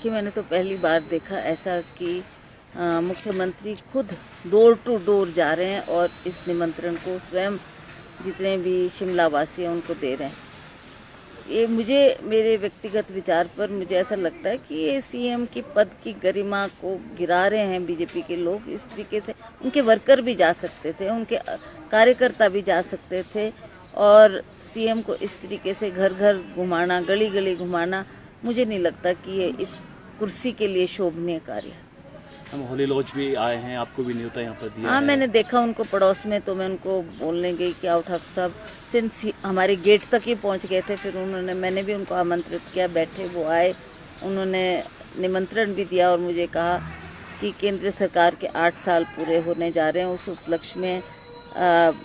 देखिए, मैंने तो पहली बार देखा ऐसा कि मुख्यमंत्री खुद डोर टू डोर जा रहे हैं और इस निमंत्रण को स्वयं जितने भी शिमला वासी हैं उनको दे रहे हैं। ये मुझे मेरे व्यक्तिगत विचार पर मुझे ऐसा लगता है कि ये सीएम की पद की गरिमा को गिरा रहे हैं बीजेपी के लोग। इस तरीके से उनके वर्कर भी जा सकते थे, उनके कार्यकर्ता भी जा सकते थे, और सीएम को इस तरीके से घर घर घुमाना, गली गली घुमाना, मुझे नहीं लगता कि ये इस कुर्सी के लिए शोभनीय कार्य है। हम होली लॉज भी आए हैं, आपको भी न्योता यहाँ पर दिया हाँ, है। मैंने देखा उनको पड़ोस में, तो मैं उनको बोलने गई कि आओ ठाकुर साहब, सिंस हमारे गेट तक ही पहुँच गए थे। फिर मैंने भी उनको आमंत्रित किया, बैठे, वो आए, उन्होंने निमंत्रण भी दिया और मुझे कहा कि केंद्र सरकार के 8 साल पूरे होने जा रहे हैं। उस उपलक्ष्य में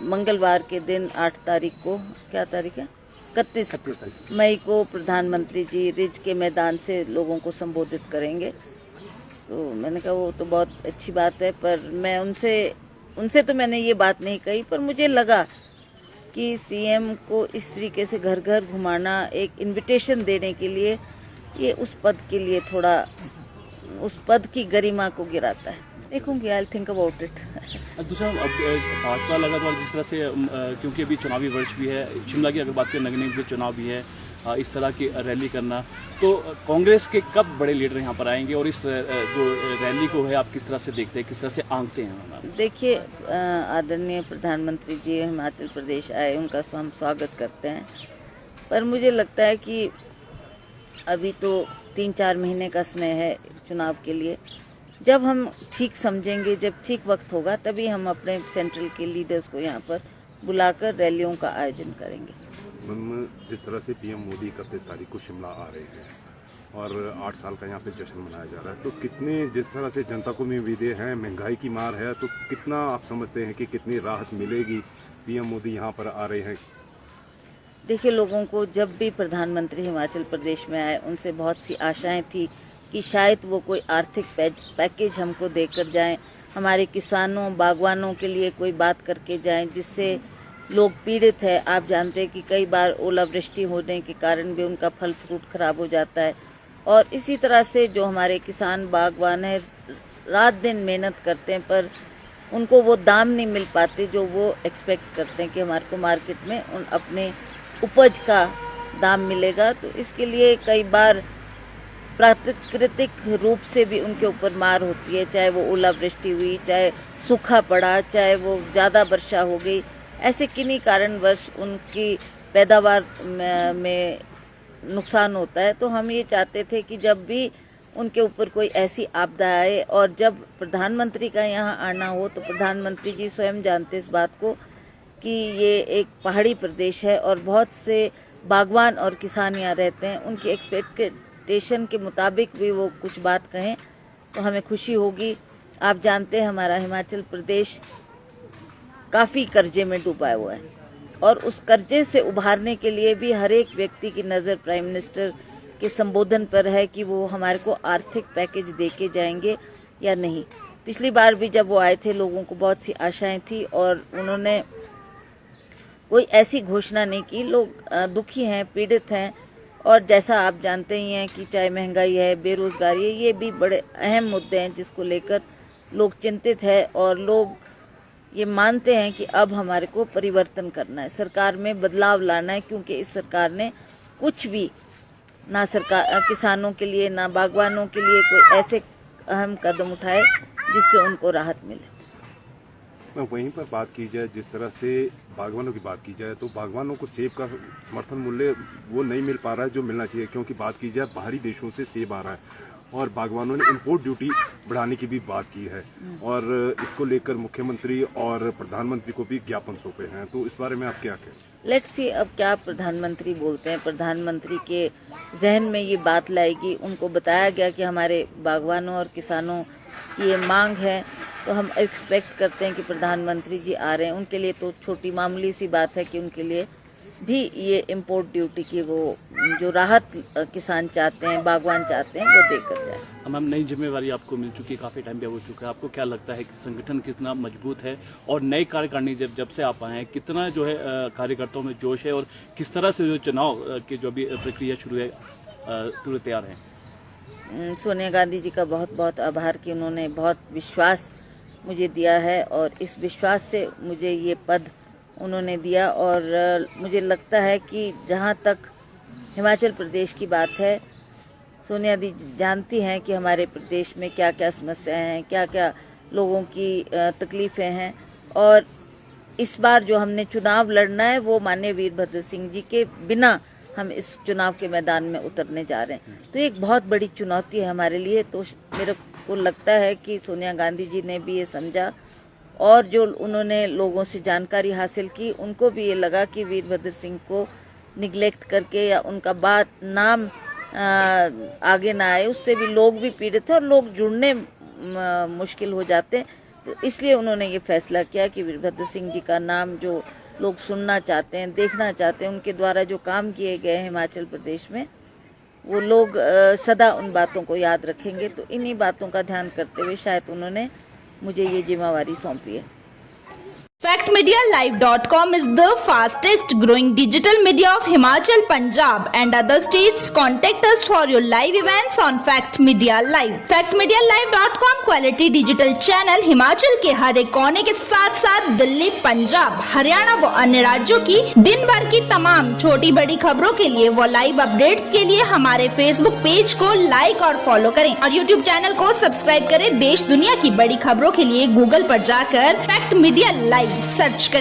मंगलवार के दिन 8 तारीख को, क्या तारीख है, 31 मई को प्रधानमंत्री जी रिज के मैदान से लोगों को संबोधित करेंगे। तो मैंने कहा वो तो बहुत अच्छी बात है, पर मैं उनसे तो मैंने ये बात नहीं कही, पर मुझे लगा कि सीएम को इस तरीके से घर घर घुमाना, एक इनविटेशन देने के लिए, ये उस पद के लिए थोड़ा, उस पद की गरिमा को गिराता है। देखूंगी, आई थिंक अबाउट इट। दूसरा, अब भाजपा लगातार जिस तरह से, क्योंकि अभी चुनावी वर्ष भी है, शिमला की अगर बात करें, नगर निगम के चुनाव भी है, इस तरह की रैली करना, तो कांग्रेस के कब बड़े लीडर यहाँ पर आएंगे और इस जो रैली को है आप किस तरह से देखते हैं, किस तरह से आंकते हैं? देखिए, आदरणीय प्रधानमंत्री जी हिमाचल प्रदेश आए, उनका हम स्वागत करते हैं, पर मुझे लगता है कि अभी तो 3-4 महीने का समय है चुनाव के लिए। जब हम ठीक समझेंगे, जब ठीक वक्त होगा, तभी हम अपने सेंट्रल के लीडर्स को यहाँ पर बुलाकर रैलियों का आयोजन करेंगे। जिस तरह से पीएम मोदी 31 तारीख को शिमला आ रहे हैं और 8 साल का यहाँ पे जश्न मनाया जा रहा है, तो कितने, जिस तरह से जनता को उम्मीदें हैं, महंगाई की मार है, तो कितना आप समझते हैं कि कितनी राहत मिलेगी पीएम मोदी यहाँ पर आ रहे हैं? देखिए, लोगों को जब भी प्रधानमंत्री हिमाचल प्रदेश में आए, उनसे बहुत सी आशाएं थी कि शायद वो कोई आर्थिक पैकेज हमको देकर जाएं, हमारे किसानों, बागवानों के लिए कोई बात करके जाएं, जिससे लोग पीड़ित है। आप जानते हैं कि कई बार ओलावृष्टि होने के कारण भी उनका फल फ्रूट खराब हो जाता है, और इसी तरह से जो हमारे किसान बागवान है, रात दिन मेहनत करते हैं, पर उनको वो दाम नहीं मिल पाते जो वो एक्सपेक्ट करते हैं कि हमारे को मार्केट में उन अपने उपज का दाम मिलेगा। तो इसके लिए कई बार प्राकृतिक रूप से भी उनके ऊपर मार होती है, चाहे वो ओलावृष्टि हुई, चाहे सूखा पड़ा, चाहे वो ज़्यादा वर्षा हो गई। ऐसे किन्हीं कारणवश उनकी पैदावार में नुकसान होता है। तो हम ये चाहते थे कि जब भी उनके ऊपर कोई ऐसी आपदा आए, और जब प्रधानमंत्री का यहाँ आना हो, तो प्रधानमंत्री जी स्वयं जानते इस बात को कि ये एक पहाड़ी प्रदेश है और बहुत से बागवान और किसान यहाँ रहते हैं। उनकी एक्सपेक्टेशन के मुताबिक भी वो कुछ बात कहें तो हमें खुशी होगी। आप जानते हैं हमारा हिमाचल प्रदेश काफ़ी कर्जे में डूबा हुआ है, और उस कर्जे से उभारने के लिए भी हर एक व्यक्ति की नज़र प्राइम मिनिस्टर के संबोधन पर है कि वो हमारे को आर्थिक पैकेज दे के जाएंगे या नहीं। पिछली बार भी जब वो आए थे, लोगों को बहुत सी आशाएं थी और उन्होंने कोई ऐसी घोषणा नहीं की। लोग दुखी हैं, पीड़ित हैं, और जैसा आप जानते ही हैं कि चाहे महंगाई है, बेरोजगारी है, ये भी बड़े अहम मुद्दे हैं जिसको लेकर लोग चिंतित है, और लोग ये मानते हैं कि अब हमारे को परिवर्तन करना है, सरकार में बदलाव लाना है, क्योंकि इस सरकार ने कुछ भी ना किसानों के लिए, ना बागवानों के लिए कोई ऐसे अहम कदम उठाए जिससे उनको राहत मिले। वहीं पर बात की जाए, जिस तरह से बागवानों की बात की जाए, तो बागवानों को सेब का समर्थन मूल्य वो नहीं मिल पा रहा है जो मिलना चाहिए, क्योंकि बात की जाए बाहरी देशों से सेब आ रहा है, और बागवानों ने इंपोर्ट ड्यूटी बढ़ाने की भी बात की है, और इसको लेकर मुख्यमंत्री और प्रधानमंत्री को भी ज्ञापन सौंपे हैं। तो इस बारे में आप क्या कहें? लेट्स सी अब क्या प्रधानमंत्री बोलते हैं। प्रधानमंत्री के जहन में ये बात लाएगी। उनको बताया गया कि हमारे बागवानों और किसानों की ये मांग है, तो हम एक्सपेक्ट करते हैं कि प्रधानमंत्री जी आ रहे हैं। उनके लिए तो छोटी मामूली सी बात है कि उनके लिए भी ये इम्पोर्ट ड्यूटी की वो जो राहत किसान चाहते हैं, बागवान चाहते हैं, वो देकर जाए। मैम, नई जिम्मेवारी आपको मिल चुकी है, काफ़ी टाइम भी हो चुका है, आपको क्या लगता है कि संगठन कितना मजबूत है, और नई कार्यकारिणी जब से आप आए हैं, कितना जो है कार्यकर्ताओं में जोश है, और किस तरह से जो चुनाव की जो भी प्रक्रिया शुरू है पूरे तैयार है? सोनिया गांधी जी का बहुत बहुत आभार कि उन्होंने बहुत विश्वास मुझे दिया है और इस विश्वास से मुझे ये पद उन्होंने दिया। और मुझे लगता है कि जहाँ तक हिमाचल प्रदेश की बात है, सोनिया दी जानती हैं कि हमारे प्रदेश में क्या क्या समस्याएं हैं, क्या क्या लोगों की तकलीफ़ें हैं। और इस बार जो हमने चुनाव लड़ना है वो माननीय वीरभद्र सिंह जी के बिना हम इस चुनाव के मैदान में उतरने जा रहे हैं। तो एक बहुत बड़ी चुनौती है हमारे लिए। तो मेरे को लगता है कि सोनिया गांधी जी ने भी ये समझा और जो उन्होंने लोगों से जानकारी हासिल की, उनको भी ये लगा कि वीरभद्र सिंह को निगलेक्ट करके या उनका बात नाम आगे ना आए, उससे भी लोग भी पीड़ित हैं और लोग जुड़ने मुश्किल हो जाते हैं। तो इसलिए उन्होंने ये फैसला किया कि वीरभद्र सिंह जी का नाम जो लोग सुनना चाहते हैं, देखना चाहते हैं, उनके द्वारा जो काम किए गए हिमाचल प्रदेश में, वो लोग सदा उन बातों को याद रखेंगे। तो इन्हीं बातों का ध्यान करते हुए शायद उन्होंने मुझे ये जिम्मेवारी सौंपी है। FactMediaLive.com is the fastest growing digital media of Himachal, Punjab and other states. Contact us for your live events on Fact Media Live. FactMediaLive.com quality digital channel Himachal के हर एक कोने के साथ साथ दिल्ली, पंजाब, हरियाणा व अन्य राज्यों की दिन भर की तमाम छोटी बड़ी खबरों के लिए व लाइव अपडेट्स के लिए हमारे फेसबुक पेज को लाइक और फॉलो करें और यूट्यूब चैनल को सब्सक्राइब करें। देश दुनिया की बड़ी खबरों के लिए गूगल पर जाकर फैक्ट मीडिया लाइव सर्च करें।